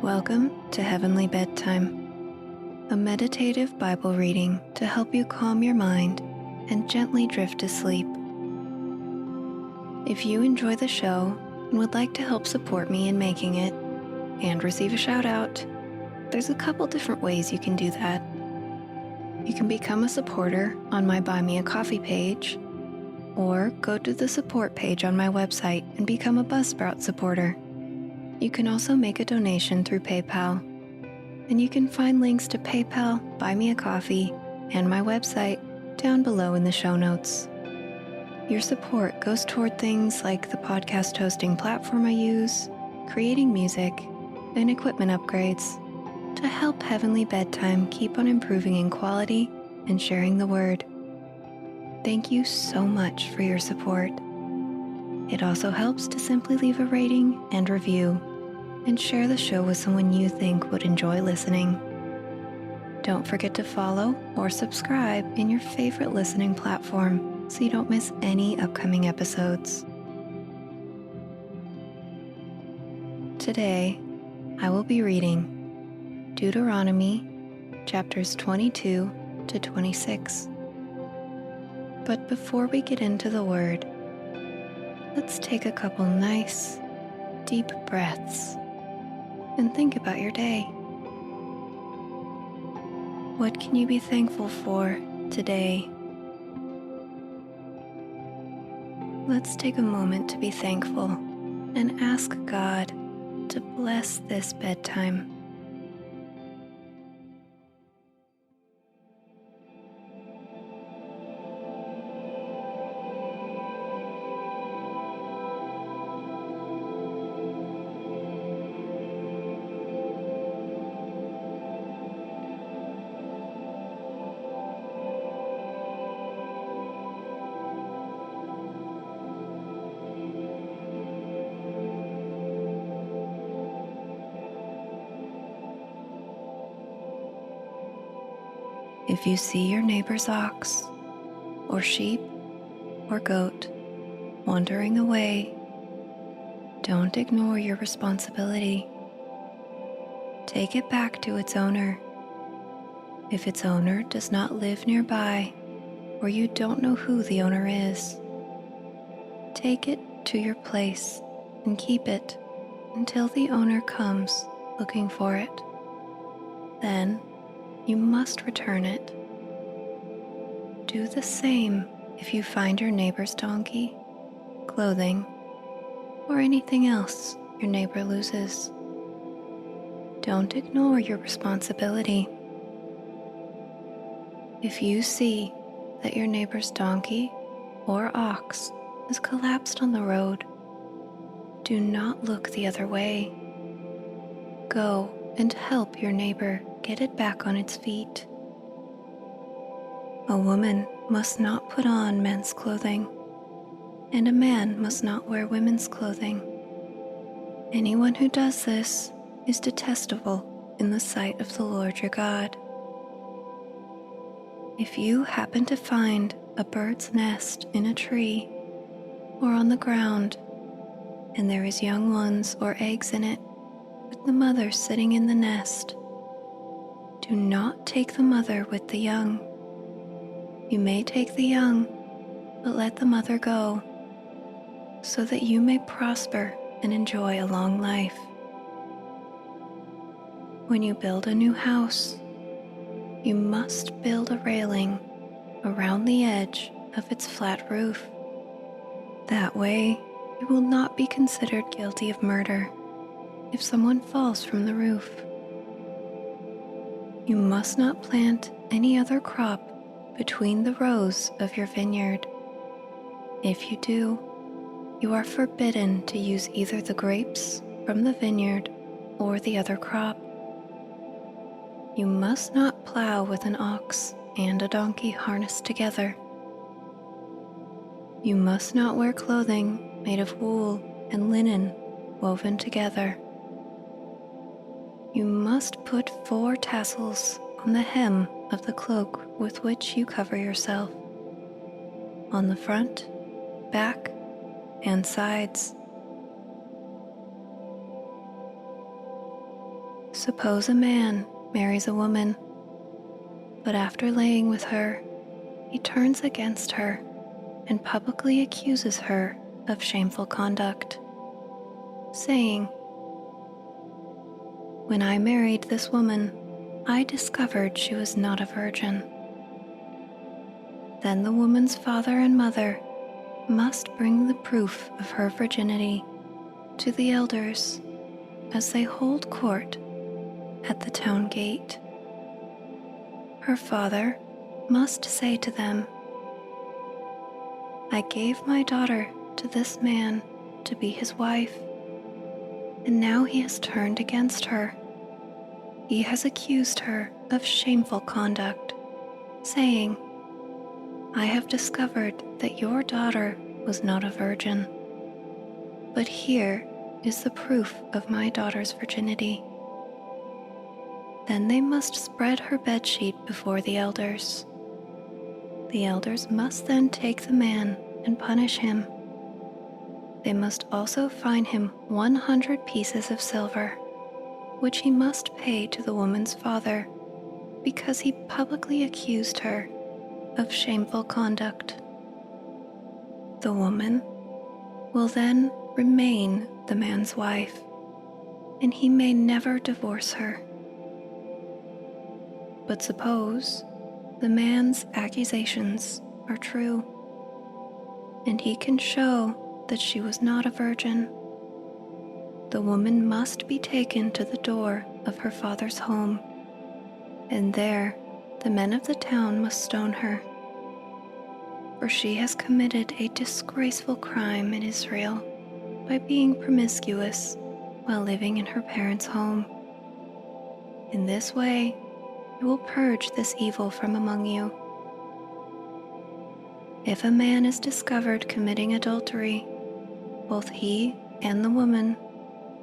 Welcome to Heavenly Bedtime, a meditative Bible reading to help you calm your mind and gently drift to sleep. If you enjoy the show and would like to help support me in making it and receive a shout out, there's a couple different ways you can do that. You can become a supporter on my Buy Me a Coffee page, or go to the support page on my website and become a Buzzsprout supporter. You can also make a donation through PayPal, and you can find links to PayPal, Buy Me a Coffee, and my website down below in the show notes. Your support goes toward things like the podcast hosting platform I use, creating music, and equipment upgrades to help Heavenly Bedtime keep on improving in quality and sharing the word. Thank you so much for your support. It also helps to simply leave a rating and review and share the show with someone you think would enjoy listening. Don't forget to follow or subscribe in your favorite listening platform so you don't miss any upcoming episodes. Today, I will be reading Deuteronomy chapters 22 to 26. But before we get into the word, let's take a couple nice, deep breaths and think about your day. What can you be thankful for today? Let's take a moment to be thankful and ask God to bless this bedtime. If you see your neighbor's ox, or sheep, or goat wandering away, don't ignore your responsibility. Take it back to its owner. If its owner does not live nearby, or you don't know who the owner is, take it to your place and keep it until the owner comes looking for it. Then you must return it. Do the same if you find your neighbor's donkey, clothing, or anything else your neighbor loses. Don't ignore your responsibility. If you see that your neighbor's donkey or ox is collapsed on the road, do not look the other way. Go and help your neighbor get it back on its feet. A woman must not put on men's clothing, and a man must not wear women's clothing. Anyone who does this is detestable in the sight of the Lord your God. If you happen to find a bird's nest in a tree or on the ground, and there is young ones or eggs in it, with the mother sitting in the nest, do not take the mother with the young. You may take the young, but let the mother go, so that you may prosper and enjoy a long life. When you build a new house, you must build a railing around the edge of its flat roof. That way, you will not be considered guilty of murder if someone falls from the roof. You must not plant any other crop between the rows of your vineyard. If you do, you are forbidden to use either the grapes from the vineyard or the other crop. You must not plow with an ox and a donkey harnessed together. You must not wear clothing made of wool and linen woven together. You must put 4 tassels on the hem of the cloak with which you cover yourself, on the front, back, and sides. Suppose a man marries a woman, but after laying with her, he turns against her and publicly accuses her of shameful conduct, saying, "When I married this woman, I discovered she was not a virgin." Then the woman's father and mother must bring the proof of her virginity to the elders as they hold court at the town gate. Her father must say to them, "I gave my daughter to this man to be his wife, and now he has turned against her. He has accused her of shameful conduct, saying, 'I have discovered that your daughter was not a virgin, but here is the proof of my daughter's virginity.' Then they must spread her bedsheet before the elders. The elders must then take the man and punish him. They must also fine him 100 pieces of silver, which he must pay to the woman's father, because he publicly accused her of shameful conduct. The woman will then remain the man's wife, and he may never divorce her. But suppose the man's accusations are true, and he can show that she was not a virgin. The woman must be taken to the door of her father's home, and there the men of the town must stone her, for she has committed a disgraceful crime in Israel by being promiscuous while living in her parents' home. In this way, you will purge this evil from among you. If a man is discovered committing adultery, both he and the woman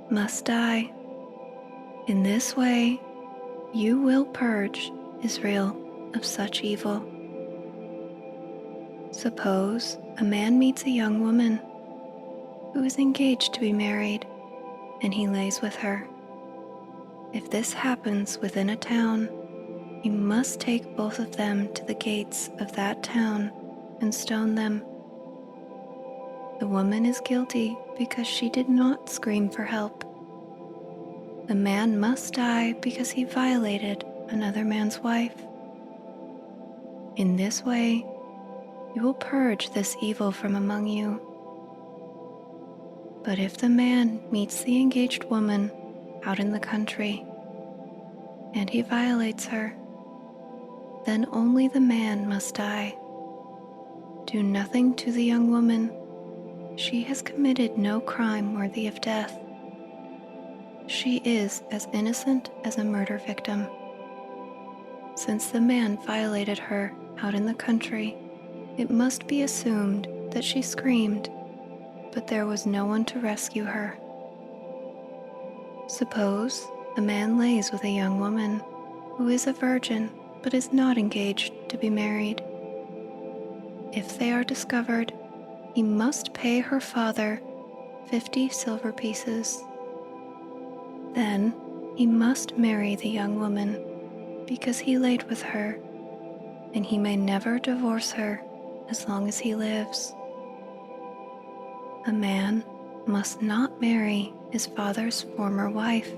must die. In this way, you will purge Israel of such evil. Suppose a man meets a young woman who is engaged to be married, and he lays with her. If this happens within a town, you must take both of them to the gates of that town and stone them. The woman is guilty because she did not scream for help. The man must die because he violated another man's wife. In this way, you will purge this evil from among you. But if the man meets the engaged woman out in the country, and he violates her, then only the man must die. Do nothing to the young woman. She has committed no crime worthy of death. She is as innocent as a murder victim. Since the man violated her out in the country, it must be assumed that she screamed, but there was no one to rescue her. Suppose a man lays with a young woman who is a virgin but is not engaged to be married. If they are discovered, he must pay her father 50 silver pieces. Then he must marry the young woman because he laid with her, and he may never divorce her as long as he lives. A man must not marry his father's former wife,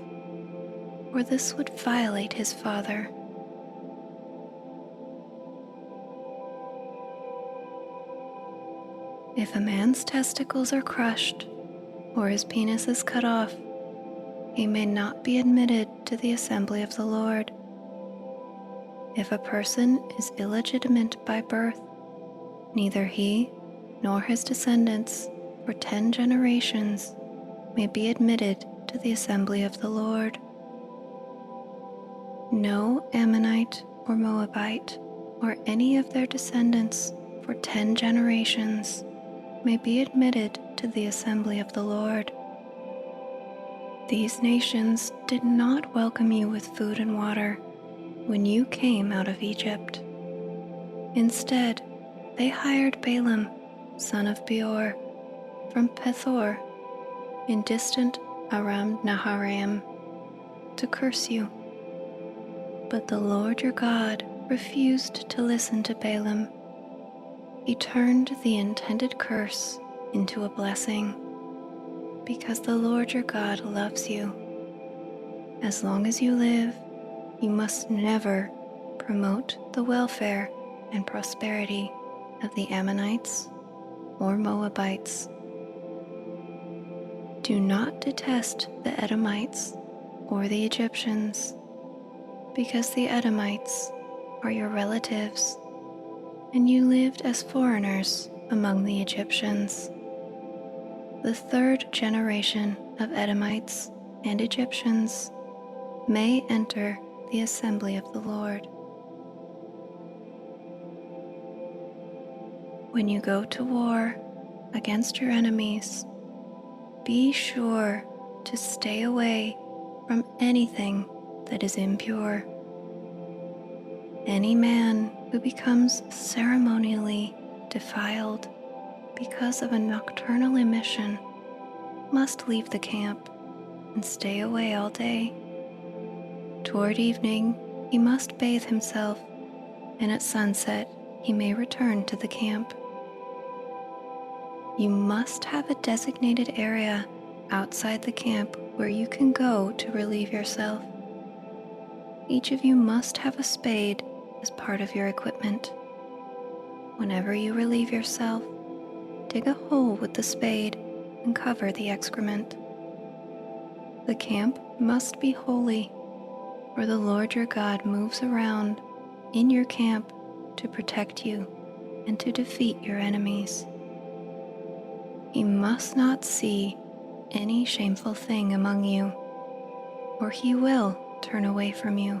or this would violate his father. If a man's testicles are crushed or his penis is cut off, he may not be admitted to the assembly of the Lord. If a person is illegitimate by birth, neither he nor his descendants for 10 generations may be admitted to the assembly of the Lord. No Ammonite or Moabite or any of their descendants for 10 generations may be admitted to the assembly of the Lord. These nations did not welcome you with food and water when you came out of Egypt. Instead, they hired Balaam, son of Beor, from Pethor, in distant Aram Naharaim, to curse you. But the Lord your God refused to listen to Balaam. He turned the intended curse into a blessing, because the Lord your God loves you. As long as you live, you must never promote the welfare and prosperity of the Ammonites or Moabites. Do not detest the Edomites or the Egyptians, because the Edomites are your relatives, and you lived as foreigners among the Egyptians. The third generation of Edomites and Egyptians may enter the assembly of the Lord. When you go to war against your enemies, be sure to stay away from anything that is impure. Any man who becomes ceremonially defiled because of a nocturnal emission must leave the camp and stay away all day. Toward evening, he must bathe himself, and at sunset he may return to the camp. You must have a designated area outside the camp where you can go to relieve yourself. Each of you must have a spade as part of your equipment. Whenever you relieve yourself, dig a hole with the spade and cover the excrement. The camp must be holy, for the Lord your God moves around in your camp to protect you and to defeat your enemies. He must not see any shameful thing among you, or he will turn away from you.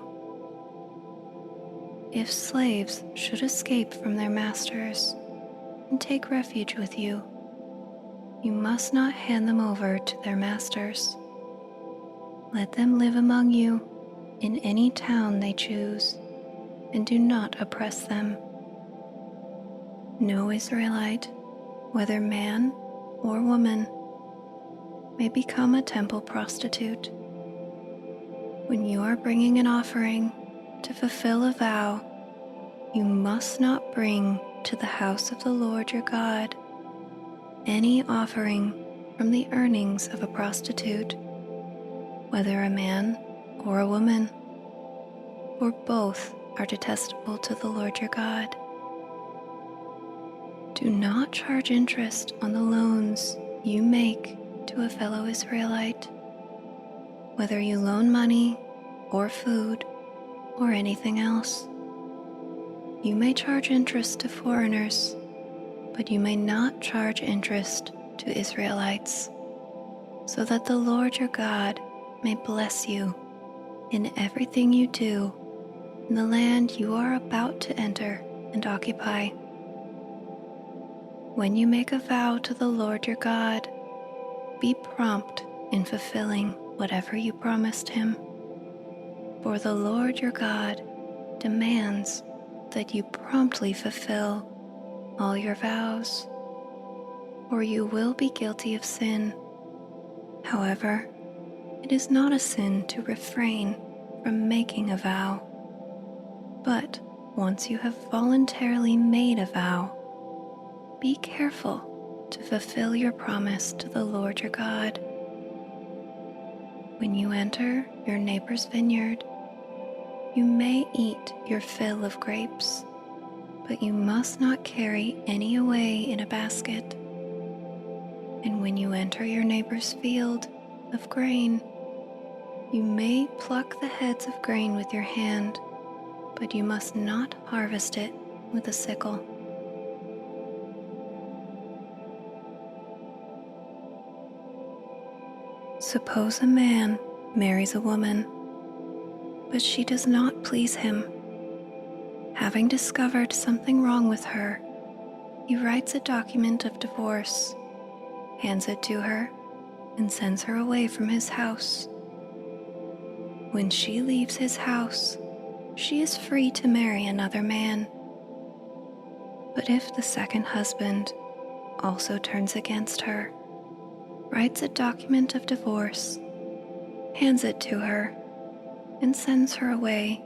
If slaves should escape from their masters and take refuge with you, you must not hand them over to their masters. Let them live among you in any town they choose, and do not oppress them. No Israelite, whether man or woman, may become a temple prostitute. When you are bringing an offering to fulfill a vow, you must not bring to the house of the Lord your God any offering from the earnings of a prostitute, whether a man or a woman, for both are detestable to the Lord your God. Do not charge interest on the loans you make to a fellow Israelite, whether you loan money or food or anything else. You may charge interest to foreigners, but you may not charge interest to Israelites, so that the Lord your God may bless you in everything you do in the land you are about to enter and occupy. When you make a vow to the Lord your God, be prompt in fulfilling whatever you promised him, for the Lord your God demands that you promptly fulfill all your vows, or you will be guilty of sin. However, it is not a sin to refrain from making a vow, but once you have voluntarily made a vow, be careful to fulfill your promise to the Lord your God. When you enter your neighbor's vineyard, you may eat your fill of grapes, but you must not carry any away in a basket. And when you enter your neighbor's field of grain, you may pluck the heads of grain with your hand, but you must not harvest it with a sickle. Suppose a man marries a woman, but she does not please him. Having discovered something wrong with her, he writes a document of divorce, hands it to her, and sends her away from his house. When she leaves his house, she is free to marry another man. But if the second husband also turns against her, writes a document of divorce, hands it to her, and sends her away,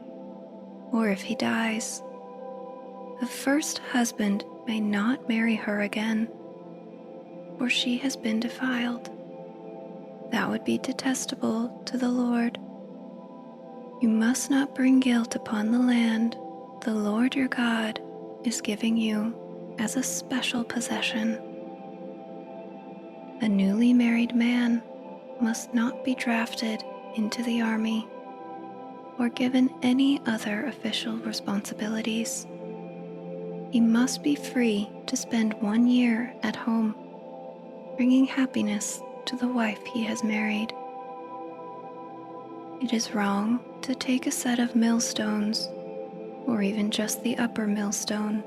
or if he dies, the first husband may not marry her again, for she has been defiled. That would be detestable to the Lord. You must not bring guilt upon the land the Lord your God is giving you as a special possession. A newly married man must not be drafted into the army or given any other official responsibilities. He must be free to spend 1 year at home, bringing happiness to the wife he has married. It is wrong to take a set of millstones, or even just the upper millstone,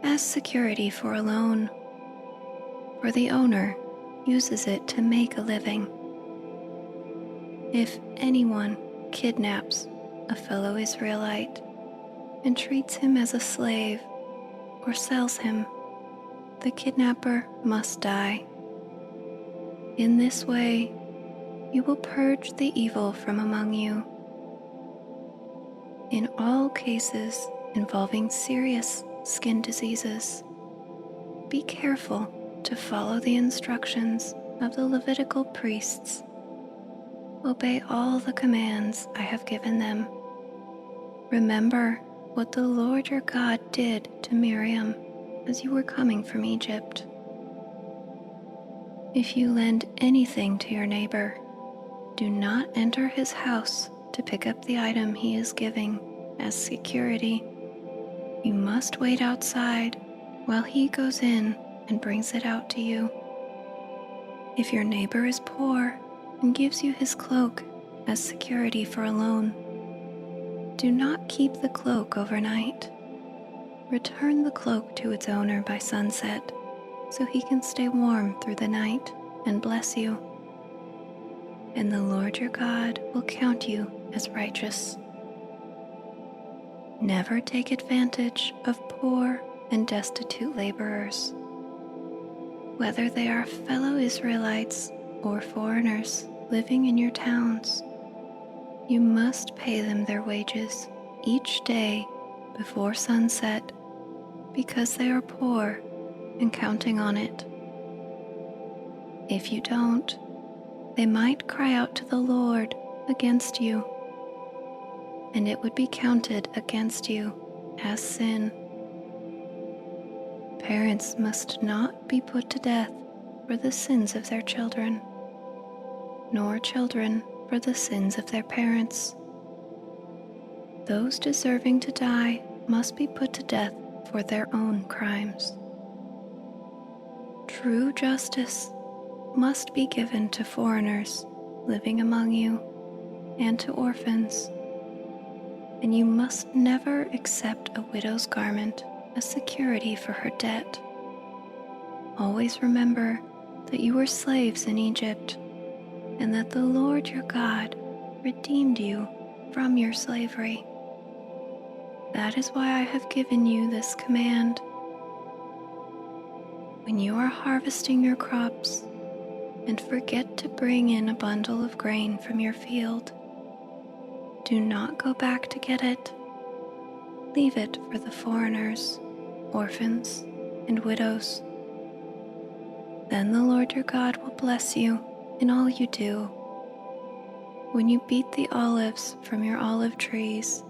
as security for a loan, for the owner uses it to make a living. If anyone kidnaps a fellow Israelite and treats him as a slave or sells him, the kidnapper must die. In this way, you will purge the evil from among you. In all cases involving serious skin diseases, be careful to follow the instructions of the Levitical priests. Obey all the commands I have given them. Remember what the Lord your God did to Miriam as you were coming from Egypt. If you lend anything to your neighbor, do not enter his house to pick up the item he is giving as security. You must wait outside while he goes in and brings it out to you. If your neighbor is poor and gives you his cloak as security for a loan, do not keep the cloak overnight. Return the cloak to its owner by sunset so he can stay warm through the night and bless you. And the Lord your God will count you as righteous. Never take advantage of poor and destitute laborers, whether they are fellow Israelites or foreigners living in your towns. You must pay them their wages each day before sunset, because they are poor and counting on it. If you don't, they might cry out to the Lord against you, and it would be counted against you as sin. Parents must not be put to death for the sins of their children, nor children for the sins of their parents. Those deserving to die must be put to death for their own crimes. True justice must be given to foreigners living among you and to orphans, and you must never accept a widow's garment as security for her debt. Always remember that you were slaves in Egypt, and that the Lord your God redeemed you from your slavery. That is why I have given you this command. When you are harvesting your crops and forget to bring in a bundle of grain from your field, do not go back to get it. Leave it for the foreigners, orphans, and widows. Then the Lord your God will bless you in all you do. When you beat the olives from your olive trees,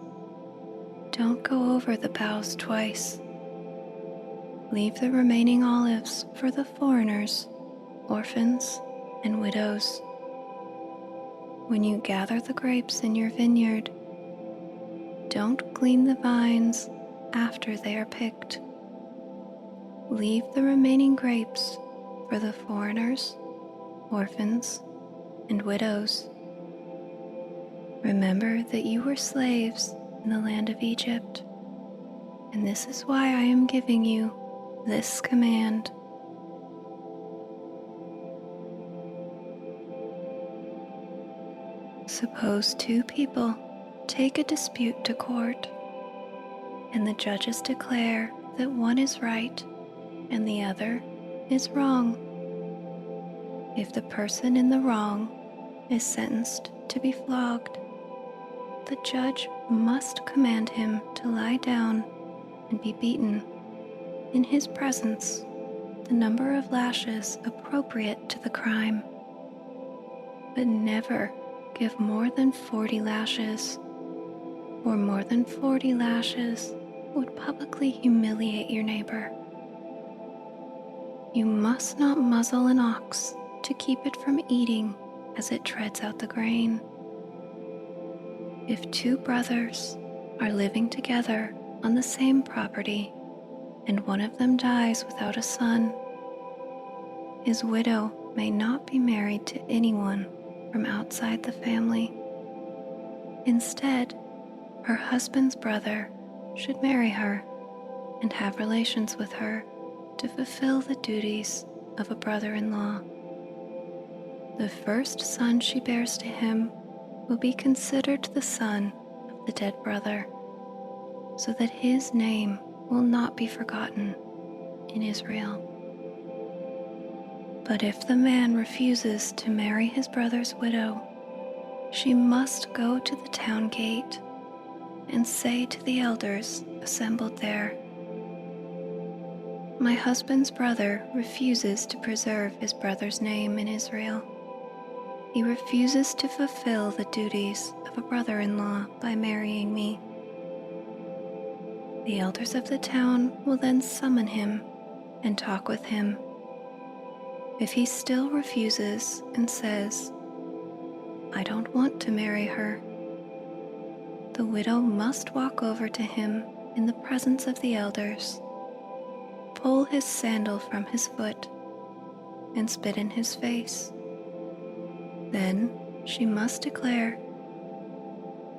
don't go over the boughs twice. Leave the remaining olives for the foreigners, orphans, and widows. When you gather the grapes in your vineyard, don't glean the vines after they are picked. Leave the remaining grapes for the foreigners, orphans, and widows. Remember that you were slaves in the land of Egypt, and this is why I am giving you this command. Suppose two people take a dispute to court, and the judges declare that one is right and the other is wrong. If the person in the wrong is sentenced to be flogged, the judge must command him to lie down and be beaten in his presence the number of lashes appropriate to the crime, but never give more than 40 lashes, or more than 40 lashes would publicly humiliate your neighbor. You must not muzzle an ox to keep it from eating as it treads out the grain. If two brothers are living together on the same property, and one of them dies without a son, his widow may not be married to anyone from outside the family. Instead, her husband's brother should marry her and have relations with her to fulfill the duties of a brother-in-law. The first son she bears to him will be considered the son of the dead brother, so that his name will not be forgotten in Israel. But if the man refuses to marry his brother's widow, she must go to the town gate and say to the elders assembled there, "My husband's brother refuses to preserve his brother's name in Israel. He refuses to fulfill the duties of a brother-in-law by marrying me." The elders of the town will then summon him and talk with him. If he still refuses and says, "I don't want to marry her," the widow must walk over to him in the presence of the elders, pull his sandal from his foot, and spit in his face. Then she must declare,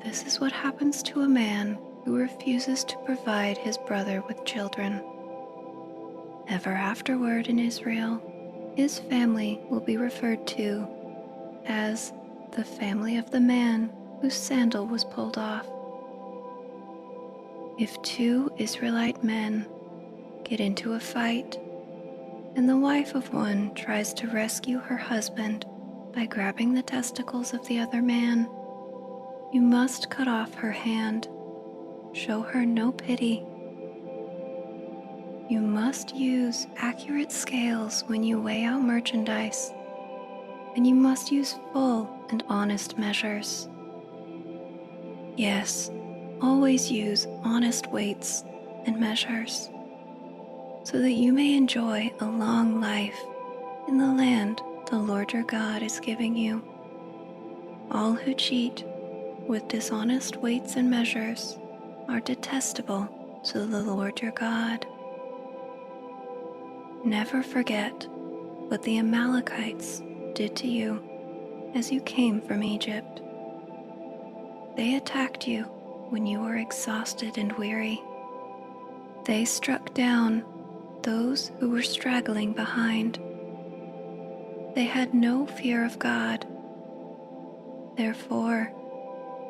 "This is what happens to a man who refuses to provide his brother with children." Ever afterward in Israel, his family will be referred to as the family of the man whose sandal was pulled off. If two Israelite men get into a fight, and the wife of one tries to rescue her husband by grabbing the testicles of the other man, you must cut off her hand. Show her no pity. You must use accurate scales when you weigh out merchandise, and you must use full and honest measures. Yes, always use honest weights and measures, so that you may enjoy a long life in the land the Lord your God is giving you. All who cheat with dishonest weights and measures are detestable to the Lord your God. Never forget what the Amalekites did to you as you came from Egypt. They attacked you when you were exhausted and weary. They struck down those who were straggling behind. They had no fear of God. Therefore,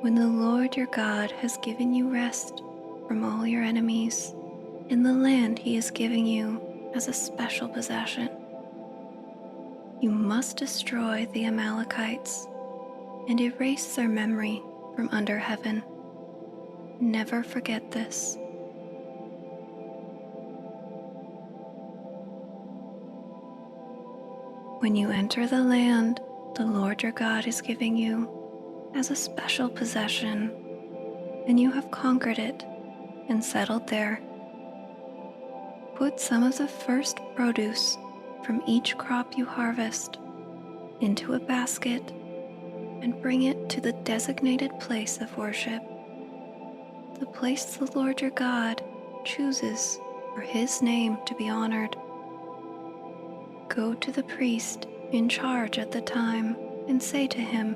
when the Lord your God has given you rest from all your enemies in the land he is giving you as a special possession, you must destroy the Amalekites and erase their memory from under heaven. Never forget this. When you enter the land the Lord your God is giving you as a special possession, and you have conquered it and settled there, put some of the first produce from each crop you harvest into a basket and bring it to the designated place of worship, the place the Lord your God chooses for his name to be honored. Go to the priest in charge at the time and say to him,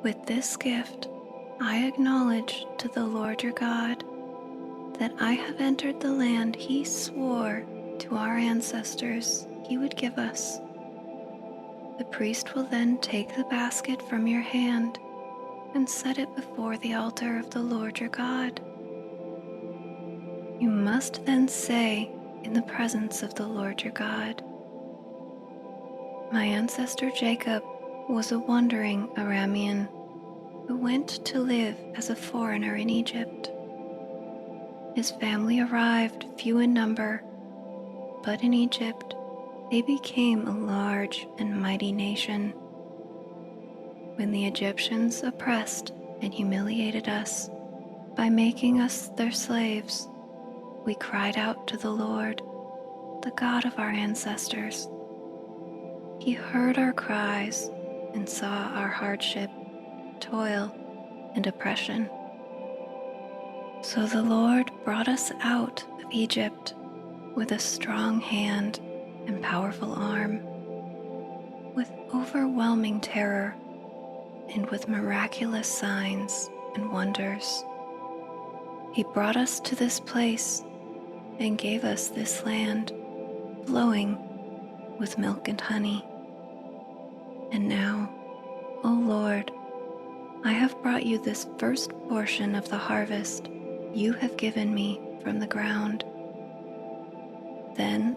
"With this gift, I acknowledge to the Lord your God that I have entered the land he swore to our ancestors he would give us." The priest will then take the basket from your hand and set it before the altar of the Lord your God. You must then say in the presence of the Lord your God, "My ancestor Jacob was a wandering Aramean. who went to live as a foreigner in Egypt. His family arrived few in number, but in Egypt they became a large and mighty nation. When the Egyptians oppressed and humiliated us by making us their slaves, we cried out to the Lord, the God of our ancestors. He heard our cries and saw our hardship, toil, and oppression. So the Lord brought us out of Egypt with a strong hand and powerful arm, with overwhelming terror, and with miraculous signs and wonders. He brought us to this place and gave us this land flowing with milk and honey. And now, O Lord, I have brought you this first portion of the harvest you have given me from the ground. Then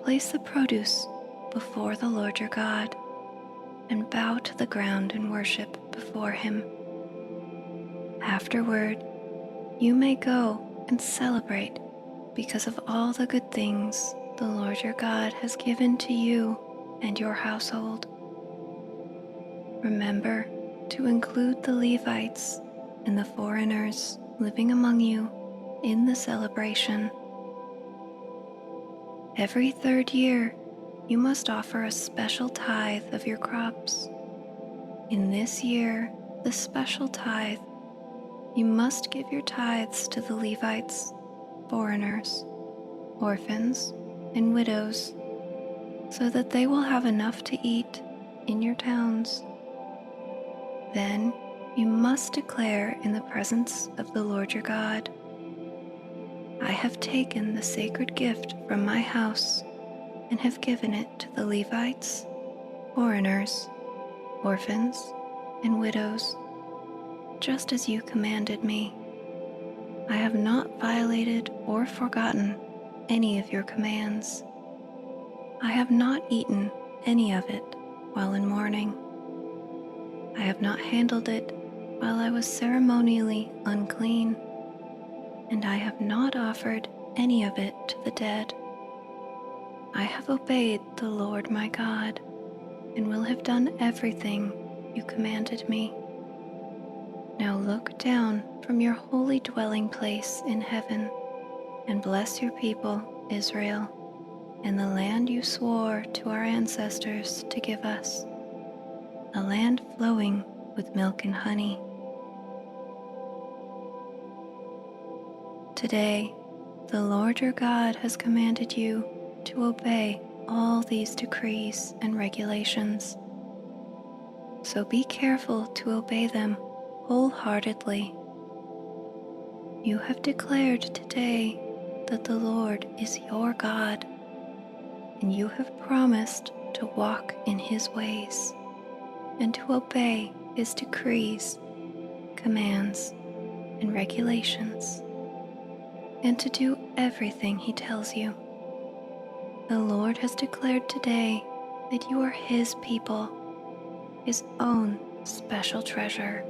place the produce before the Lord your God, and bow to the ground in worship before him. Afterward, you may go and celebrate because of all the good things the Lord your God has given to you and your household. Remember to include the Levites and the foreigners living among you in the celebration. Every third year, you must offer a special tithe of your crops. In this year, the special tithe, you must give your tithes to the Levites, foreigners, orphans, and widows, so that they will have enough to eat in your towns. Then you must declare in the presence of the Lord your God, I have taken the sacred gift from my house and have given it to the Levites, foreigners, orphans, and widows, just as you commanded me. I have not violated or forgotten any of your commands. I have not eaten any of it while in mourning. I have not handled it while I was ceremonially unclean, and I have not offered any of it to the dead. I have obeyed the Lord my God, and will have done everything you commanded me. Now look down from your holy dwelling place in heaven, and bless your people, Israel, and the land you swore to our ancestors to give us, a land flowing with milk and honey. Today, the Lord your God has commanded you to obey all these decrees and regulations. So be careful to obey them wholeheartedly. You have declared today that the Lord is your God, and you have promised to walk in his ways and to obey his decrees, commands, and regulations, and to do everything he tells you. The Lord has declared today that you are his people, his own special treasure,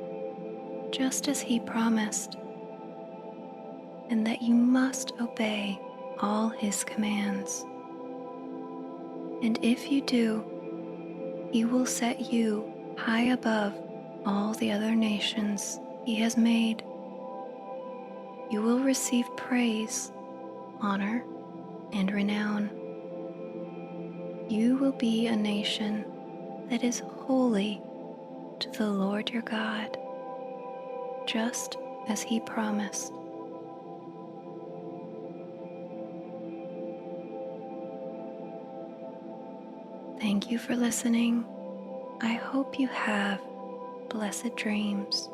just as he promised, and that you must obey all his commands. And if you do, he will set you high above all the other nations he has made. You will receive praise, honor, and renown. You will be a nation that is holy to the Lord your God, just as he promised. Thank you for listening. I hope you have blessed dreams.